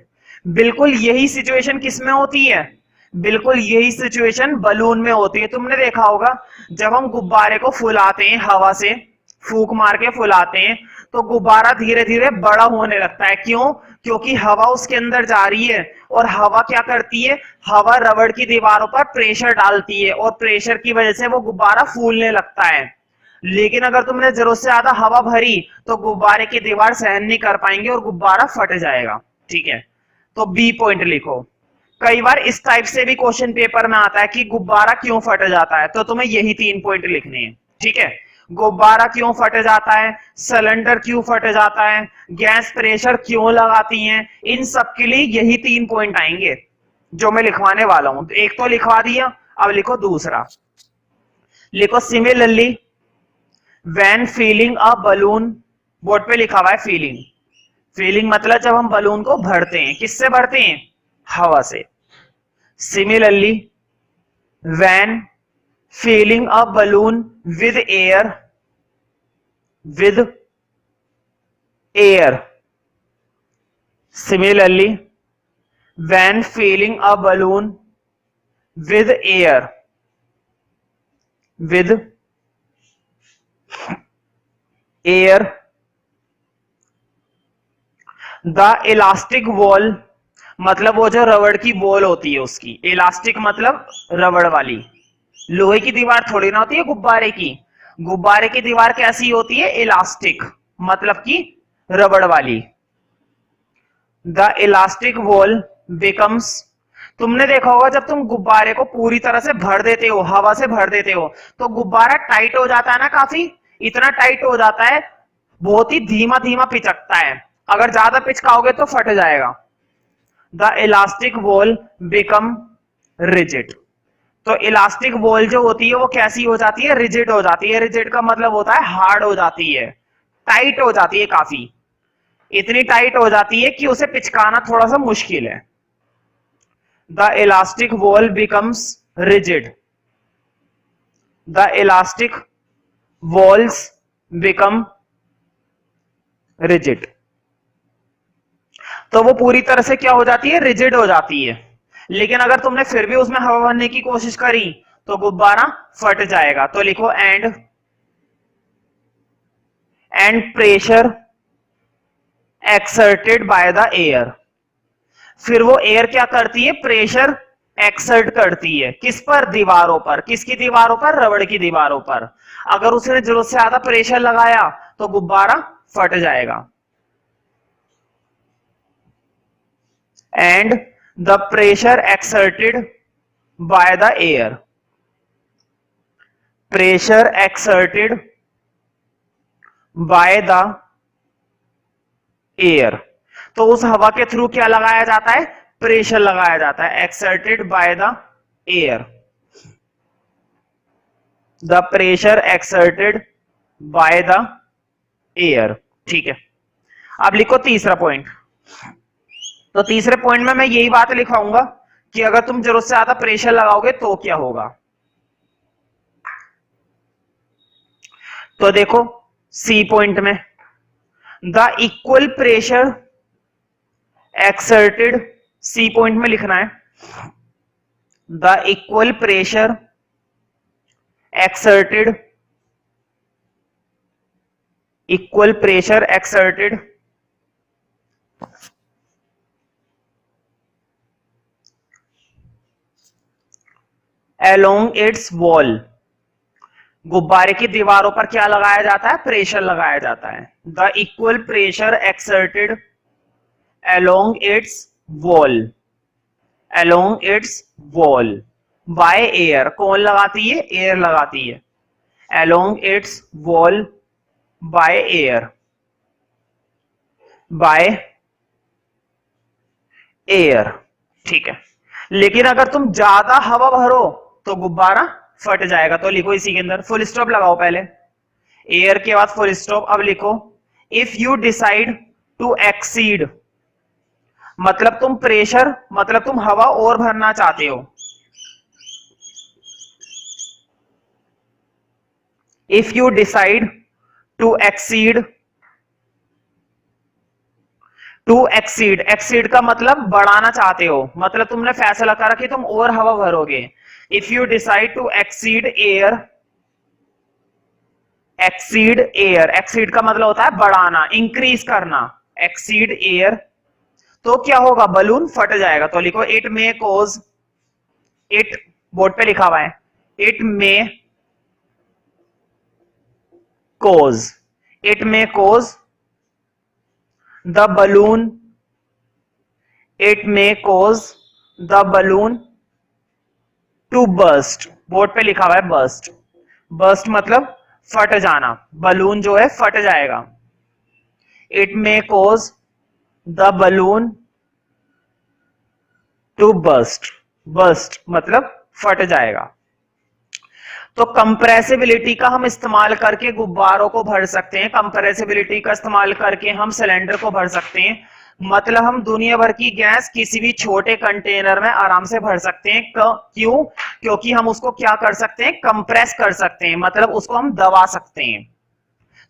बिल्कुल यही सिचुएशन किस में होती है, बिल्कुल यही सिचुएशन बलून में होती है। तुमने देखा होगा जब हम गुब्बारे को फुलाते हैं, हवा से फूंक मार के फुलाते हैं, तो गुब्बारा धीरे धीरे बड़ा होने लगता है। क्यों, क्योंकि हवा उसके अंदर जा रही है, और हवा क्या करती है, हवा रबड़ की दीवारों पर प्रेशर डालती है और प्रेशर की वजह से वो गुब्बारा फूलने लगता है। लेकिन अगर तुमने जरूरत से ज्यादा हवा भरी तो गुब्बारे की दीवार सहन नहीं कर पाएंगे और गुब्बारा फट जाएगा। ठीक है, तो बी पॉइंट लिखो। कई बार इस टाइप से भी क्वेश्चन पेपर में आता है कि गुब्बारा क्यों फट जाता है, तो तुम्हें यही 3 पॉइंट लिखने हैं। ठीक है, गुब्बारा क्यों फट जाता है, सिलेंडर क्यों फट जाता है, गैस प्रेशर क्यों लगाती हैं, इन सब के लिए यही 3 पॉइंट आएंगे जो मैं लिखवाने वाला हूं। तो एक तो लिखवा दिया, अब लिखो दूसरा। लिखो similarly when feeling a balloon, board पे लिखा हुआ है फीलिंग। फीलिंग मतलब जब हम बलून को भरते हैं, किससे भरते हैं, हवा से। Similarly when filling a balloon with air, similarly when filling a balloon with air, the elastic wall, मतलब वो जो रबड़ की बॉल होती है उसकी, इलास्टिक मतलब रबड़ वाली, लोहे की दीवार थोड़ी ना होती है गुब्बारे की। गुब्बारे की दीवार कैसी होती है, इलास्टिक मतलब कि रबड़ वाली। द इलास्टिक वॉल बिकम्स, तुमने देखा होगा जब तुम गुब्बारे को पूरी तरह से भर देते हो, हवा से भर देते हो, तो गुब्बारा टाइट हो जाता है ना, काफी इतना टाइट हो जाता है, बहुत ही धीमा धीमा पिचकता है, अगर ज्यादा पिचकाओगे तो फट जाएगा। The elastic wall become rigid, तो इलास्टिक बॉल जो होती है वो कैसी हो जाती है, रिजिड हो जाती है। रिजिड का मतलब होता है हार्ड हो जाती है, टाइट हो जाती है, काफी इतनी टाइट हो जाती है कि उसे पिचकाना थोड़ा सा मुश्किल है। The elastic ball becomes rigid, the elastic walls become rigid, तो वो पूरी तरह से क्या हो जाती है, रिजिड हो जाती है। लेकिन अगर तुमने फिर भी उसमें हवा भरने की कोशिश करी तो गुब्बारा फट जाएगा। तो लिखो and pressure exerted by the air, फिर वो एयर क्या करती है, प्रेशर एक्सर्ट करती है, किस पर, दीवारों पर। किसकी दीवारों पर, रबड़ की दीवारों पर। अगर उसने जरूरत से ज्यादा प्रेशर लगाया तो गुब्बारा फट जाएगा। And the pressure exerted by the air, pressure exerted by the air, तो उस हवा के थ्रू क्या लगाया जाता है, प्रेशर लगाया जाता है, exerted by the air, the pressure exerted by the air। ठीक है, अब लिखो तीसरा पॉइंट। तो तीसरे पॉइंट में मैं यही बात लिखाऊंगा कि अगर तुम जरूरत से ज्यादा प्रेशर लगाओगे तो क्या होगा। तो देखो सी पॉइंट में, the equal pressure exerted, C point में लिखना है, the equal pressure exerted, equal pressure exerted along its wall, गुब्बारे की दीवारों पर क्या लगाया जाता है, प्रेशर लगाया जाता है। The equal pressure exerted along its wall, along its wall by air, कौन लगाती है, एयर लगाती है। along its wall by air, by air। ठीक है, लेकिन अगर तुम ज्यादा हवा भरो तो गुब्बारा फट जाएगा। तो लिखो इसी के अंदर फुल स्टॉप लगाओ, पहले एयर के बाद फुल स्टॉप। अब लिखो if you decide to exceed, मतलब तुम प्रेशर, मतलब तुम हवा और भरना चाहते हो। If you decide to exceed, to exceed, exceed का मतलब बढ़ाना चाहते हो, मतलब तुमने फैसला करा कि तुम और हवा भरोगे। If you decide to exceed air, exceed air, exceed का मतलब होता है बढ़ाना, इंक्रीज करना, एक्सीड एयर, तो क्या होगा, बलून फट जाएगा। तो लिखो it may cause, it board पे लिखा हुआ है, it may cause, it may cause the balloon, it may cause the balloon to burst. Board पे लिखा हुआ है burst. burst मतलब फट जाना, बलून जो है फट जाएगा. it may cause the balloon to burst. burst मतलब फट जाएगा. तो कंप्रेसिबिलिटी का हम इस्तेमाल करके गुब्बारों को भर सकते हैं, कंप्रेसिबिलिटी का इस्तेमाल करके हम सिलेंडर को भर सकते हैं. मतलब हम दुनिया भर की गैस किसी भी छोटे कंटेनर में आराम से भर सकते हैं. क्यों? क्योंकि हम उसको क्या कर सकते हैं, कंप्रेस कर सकते हैं, मतलब उसको हम दबा सकते हैं.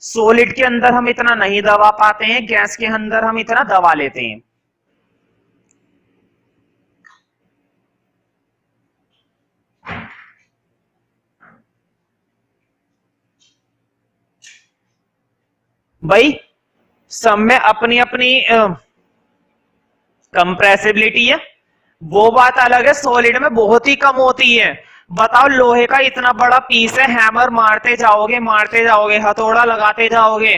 सॉलिड के अंदर हम इतना नहीं दबा पाते हैं, गैस के अंदर हम इतना दबा लेते हैं. भाई सब में अपनी अपनी कंप्रेसिबिलिटी है, वो बात अलग है. सॉलिड में बहुत ही कम होती है. बताओ लोहे का इतना बड़ा पीस है, हैमर मारते जाओगे, हथौड़ा लगाते जाओगे,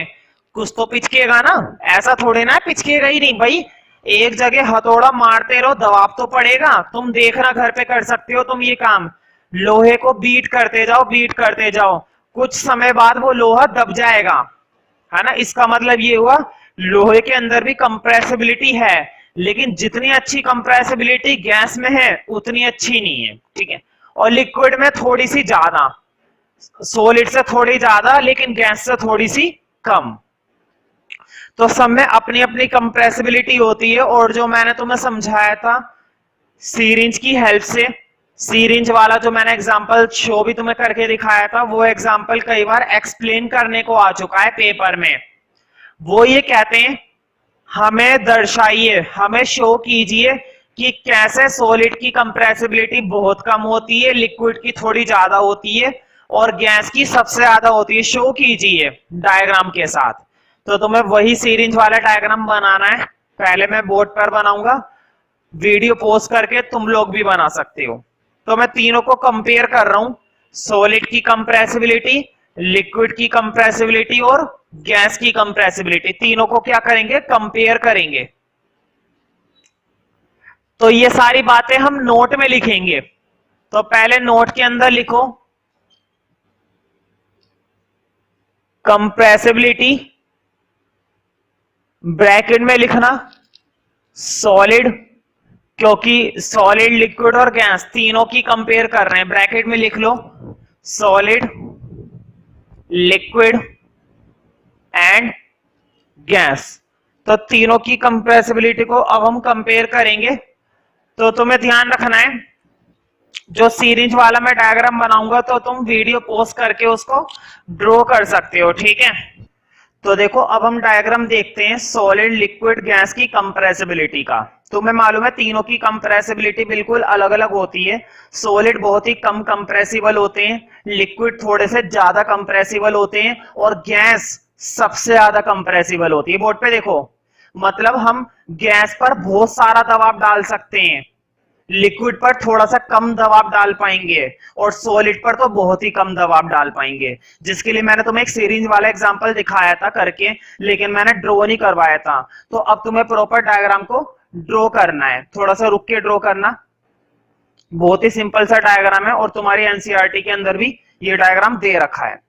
कुछ तो पिचकेगा ना. ऐसा थोड़े ना पिचकेगा ही नहीं भाई. एक जगह हथौड़ा मारते रहो, दबाव तो पड़ेगा. तुम देखना घर पे कर सकते हो तुम ये काम. लोहे को बीट करते जाओ, कुछ समय बाद वो लोहा दब जाएगा, है ना. इसका मतलब ये हुआ लोहे के अंदर भी कंप्रेसिबिलिटी है, लेकिन जितनी अच्छी कंप्रेसिबिलिटी गैस में है उतनी अच्छी नहीं है. ठीक है. और लिक्विड में थोड़ी सी ज्यादा, सॉलिड से थोड़ी ज्यादा, लेकिन गैस से थोड़ी सी कम. तो सब में अपनी अपनी कंप्रेसिबिलिटी होती है. और जो मैंने तुम्हें समझाया था सीरिंज की हेल्प से, सीरिंज वाला जो मैंने एग्जांपल शो भी तुम्हें करके दिखाया था, वो एग्जांपल कई बार एक्सप्लेन करने को आ चुका है पेपर में. वो ये कहते हैं हमें दर्शाइए, हमें शो कीजिए कि कैसे सॉलिड की कंप्रेसिबिलिटी बहुत कम होती है, लिक्विड की थोड़ी ज्यादा होती है और गैस की सबसे ज्यादा होती है. शो कीजिए डायग्राम के साथ. तो तुम्हें वही सीरिंज वाला डायग्राम बनाना है. पहले मैं बोर्ड पर बनाऊंगा, वीडियो पोस्ट करके तुम लोग भी बना सकते हो. तो मैं तीनों को कंपेयर कर रहा हूं, सॉलिड की कंप्रेसिबिलिटी, लिक्विड की कंप्रेसिबिलिटी और गैस की कंप्रेसिबिलिटी. तीनों को क्या करेंगे, कंपेयर करेंगे. तो ये सारी बातें हम नोट में लिखेंगे. तो पहले नोट के अंदर लिखो कंप्रेसिबिलिटी, ब्रैकेट में लिखना सॉलिड, क्योंकि सॉलिड, लिक्विड और गैस तीनों की कंपेयर कर रहे हैं. ब्रैकेट में लिख लो सॉलिड, लिक्विड एंड गैस. तो तीनों की कंप्रेसिबिलिटी को अब हम कंपेयर करेंगे. तो तुम्हें ध्यान रखना है, जो सीरीज वाला मैं डायग्राम बनाऊंगा तो तुम वीडियो पोस्ट करके उसको ड्रॉ कर सकते हो. ठीक है. तो देखो अब हम डायग्राम देखते हैं सॉलिड, लिक्विड, गैस की कंप्रेसिबिलिटी का. तुम्हें मालूम है तीनों की कंप्रेसिबिलिटी बिल्कुल अलग अलग होती है. सॉलिड बहुत ही कम कंप्रेसिबल होते हैं, लिक्विड थोड़े से ज्यादा कंप्रेसिबल होते हैं और गैस सबसे ज्यादा कंप्रेसिबल होती है. बोर्ड पे देखो, मतलब हम गैस पर बहुत सारा दबाव डाल सकते हैं, लिक्विड पर थोड़ा सा कम दबाव डाल पाएंगे और सॉलिड पर तो बहुत ही कम दबाव डाल पाएंगे. जिसके लिए मैंने तुम्हें एक सीरीज वाला एग्जांपल दिखाया था करके, लेकिन मैंने ड्रॉ नहीं करवाया था. तो अब तुम्हें प्रॉपर डायग्राम को ड्रॉ करना है. थोड़ा सा रुक के ड्रॉ करना. बहुत ही सिंपल सा डायग्राम है और तुम्हारी एनसीईआरटी के अंदर भी ये डायग्राम दे रखा है.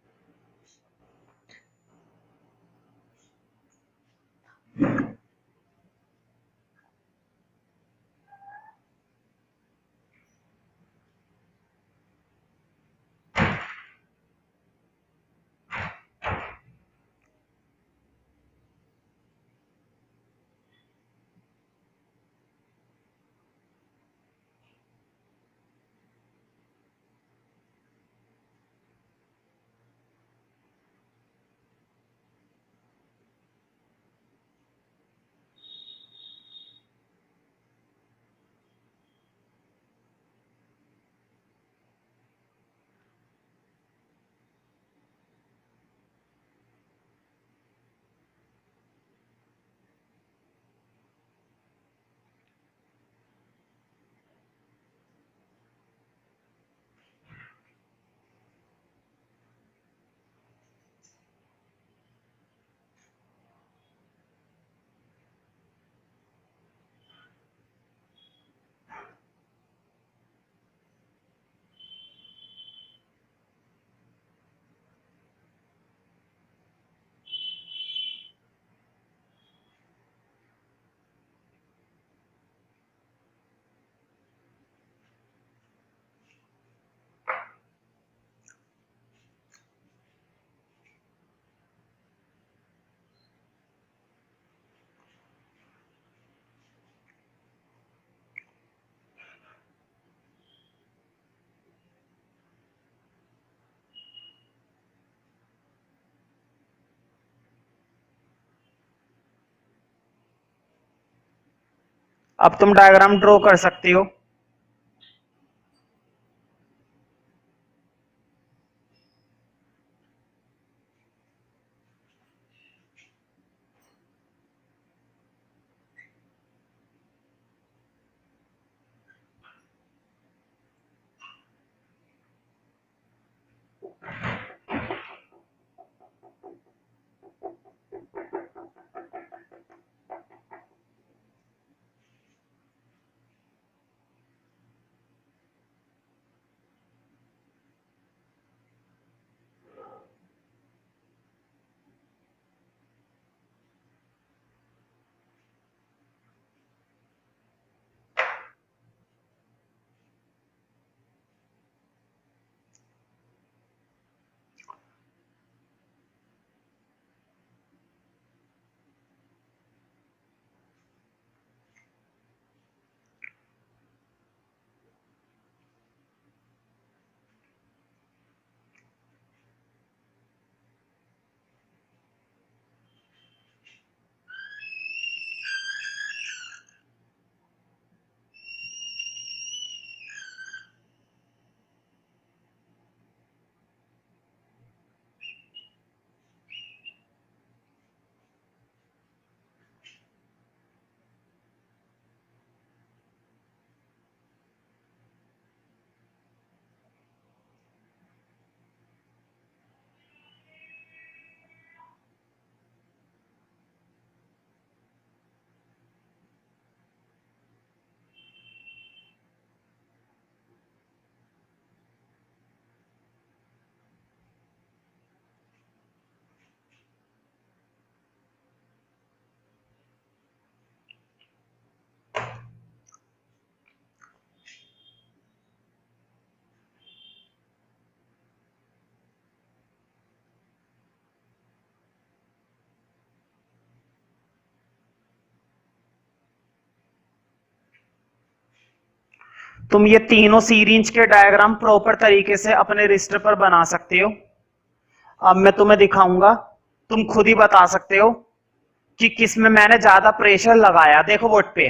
अब तुम डायग्राम ड्रॉ कर सकते हो। तुम ये तीनों सीरीज के डायग्राम प्रॉपर तरीके से अपने रजिस्टर पर बना सकते हो। अब मैं तुम्हें दिखाऊंगा, तुम खुद ही बता सकते हो कि किस में मैंने ज्यादा प्रेशर लगाया। देखो बोर्ड पे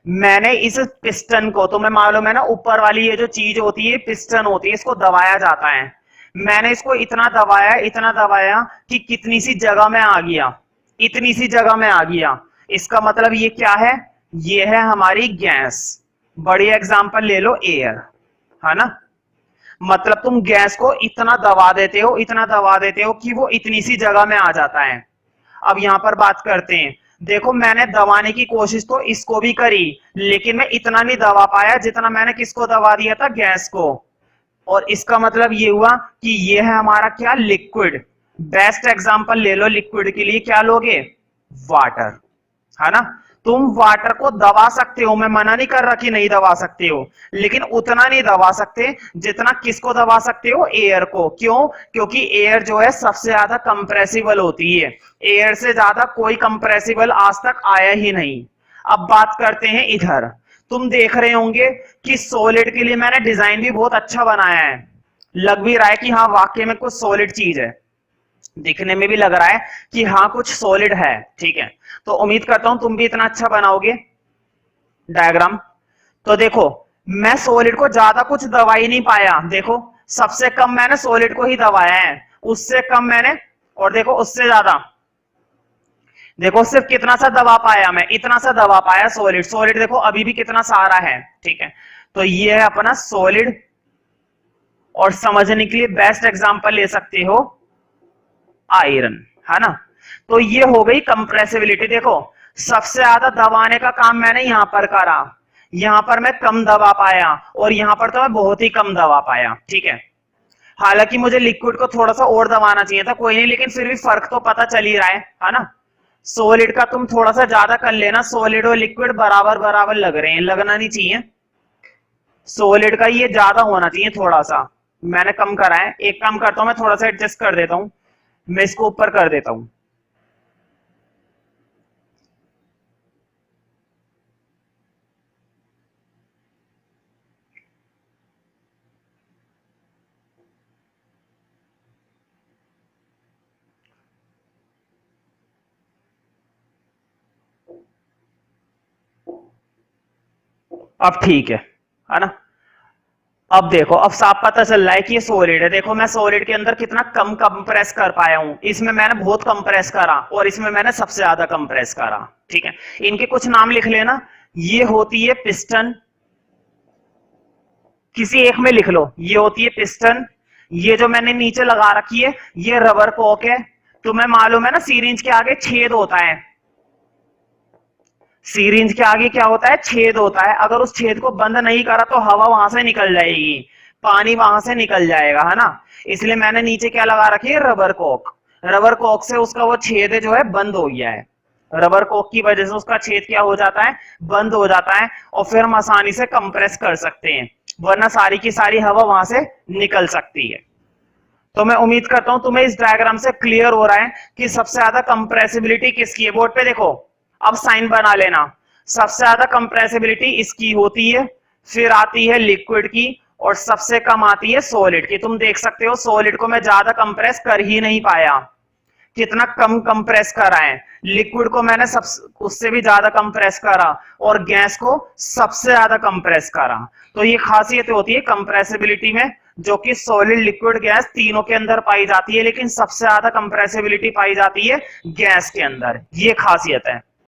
मैंने इस पिस्टन को, तुम्हें मालूम है ना, ऊपर वाली ये जो चीज होती है पिस्टन होती है, इसको दबाया जाता है। मैंने इसको इतना दबाया कि कितनी सी जगह में आ गया, इतनी सी जगह में आ गया। इसका मतलब ये क्या है, ये है हमारी गैस। बड़ी एग्जांपल ले लो, एयर, है ना। मतलब तुम गैस को इतना दबा देते हो, इतना दबा देते हो कि वो इतनी सी जगह में आ जाता है। अब यहां पर बात करते हैं। देखो मैंने दबाने की कोशिश तो इसको भी करी, लेकिन मैं इतना नहीं दबा पाया जितना मैंने किसको दबा दिया था, गैस को। और इसका मतलब ये हुआ कि ये है हमारा क्या, लिक्विड। बेस्ट एग्जांपल ले लो लिक्विड के लिए, क्या लोगे, वाटर, है ना। तुम वाटर को दबा सकते हो, मैं मना नहीं कर रहा कि नहीं दबा सकते हो, लेकिन उतना नहीं दबा सकते जितना किसको दबा सकते हो, एयर को। क्यों, क्योंकि एयर जो है सबसे ज्यादा कंप्रेसिबल होती है। एयर से ज्यादा कोई कंप्रेसिबल आज तक आया ही नहीं। अब बात करते हैं इधर। तुम देख रहे होंगे कि सॉलिड के लिए मैंने डिजाइन भी बहुत अच्छा बनाया है। लग भी रहा है कि हाँ वाकई में कुछ सॉलिड चीज है, दिखने में भी लग रहा है कि हाँ कुछ सॉलिड है। ठीक है, तो उम्मीद करता हूं तुम भी इतना अच्छा बनाओगे डायग्राम। तो देखो मैं सॉलिड को ज्यादा कुछ दबा ही नहीं पाया। देखो सबसे कम मैंने सॉलिड को ही दबाया है, उससे कम मैंने, और देखो उससे ज्यादा। देखो सिर्फ कितना सा दबा पाया मैं, इतना सा दबा पाया सॉलिड। सॉलिड देखो अभी भी कितना सारा है। ठीक है, तो ये है अपना सॉलिड। और समझने के लिए बेस्ट एग्जांपल ले सकते हो आयरन, है ना। तो ये हो गई कंप्रेसिबिलिटी। देखो सबसे ज्यादा दबाने का काम मैंने यहां पर करा, यहां पर मैं कम दबा पाया, और यहां पर तो मैं बहुत ही कम दबा पाया। ठीक है, हालांकि मुझे लिक्विड को थोड़ा सा और दबाना चाहिए था, कोई नहीं, लेकिन फिर भी फर्क तो पता चल ही रहा है ना। सॉलिड का तुम थोड़ा सा ज्यादा कर लेना, सॉलिड और लिक्विड बराबर बराबर लग रहे हैं, लगना नहीं चाहिए। सॉलिड का ये ज्यादा होना चाहिए थोड़ा सा, मैंने कम करा है। एक काम करता हूं, मैं थोड़ा सा एडजस्ट कर देता हूं, मैं इसको ऊपर कर देता हूं। अब ठीक है ना। अब देखो, अब साफ पता चल रहा है कि ये सॉलिड है। देखो मैं सॉलिड के अंदर कितना कम कंप्रेस कर पाया हूं, इसमें मैंने बहुत कंप्रेस करा और इसमें मैंने सबसे ज्यादा कंप्रेस करा। ठीक है, इनके कुछ नाम लिख लेना। ये होती है पिस्टन, किसी एक में लिख लो, ये होती है पिस्टन। ये जो मैंने नीचे लगा रखी है ये रबर कॉक है। तुम्हें मालूम है ना सीरिंज के आगे छेद होता है, सीरिंज के आगे क्या होता है, छेद होता है। अगर उस छेद को बंद नहीं करा तो हवा वहां से निकल जाएगी, पानी वहां से निकल जाएगा, है ना। इसलिए मैंने नीचे क्या लगा रखी है, रबर कॉक। रबर कॉक से उसका वो छेद जो है बंद हो गया है, रबर कॉक की वजह से उसका छेद क्या हो जाता है, बंद हो जाता है, और फिर हम आसानी से कंप्रेस कर सकते हैं, वरना सारी की सारी हवा वहां से निकल सकती है। तो मैं उम्मीद करता हूं तुम्हें इस डायग्राम से क्लियर हो रहा है कि सबसे ज्यादा कंप्रेसिबिलिटी किसकी है। बोर्ड पे देखो, अब साइन बना लेना। सबसे ज्यादा कंप्रेसिबिलिटी इसकी होती है, फिर आती है लिक्विड की, और सबसे कम आती है सॉलिड की। तुम देख सकते हो सॉलिड को मैं ज्यादा कंप्रेस कर ही नहीं पाया, कितना कम कंप्रेस करा है। लिक्विड को मैंने सब उससे भी ज्यादा कंप्रेस करा, और गैस को सबसे ज्यादा कंप्रेस करा। तो ये खासियत होती है कंप्रेसिबिलिटी में, जो कि सॉलिड लिक्विड गैस तीनों के अंदर पाई जाती है, लेकिन सबसे ज्यादा कंप्रेसिबिलिटी पाई जाती है गैस के अंदर। ये खासियत है।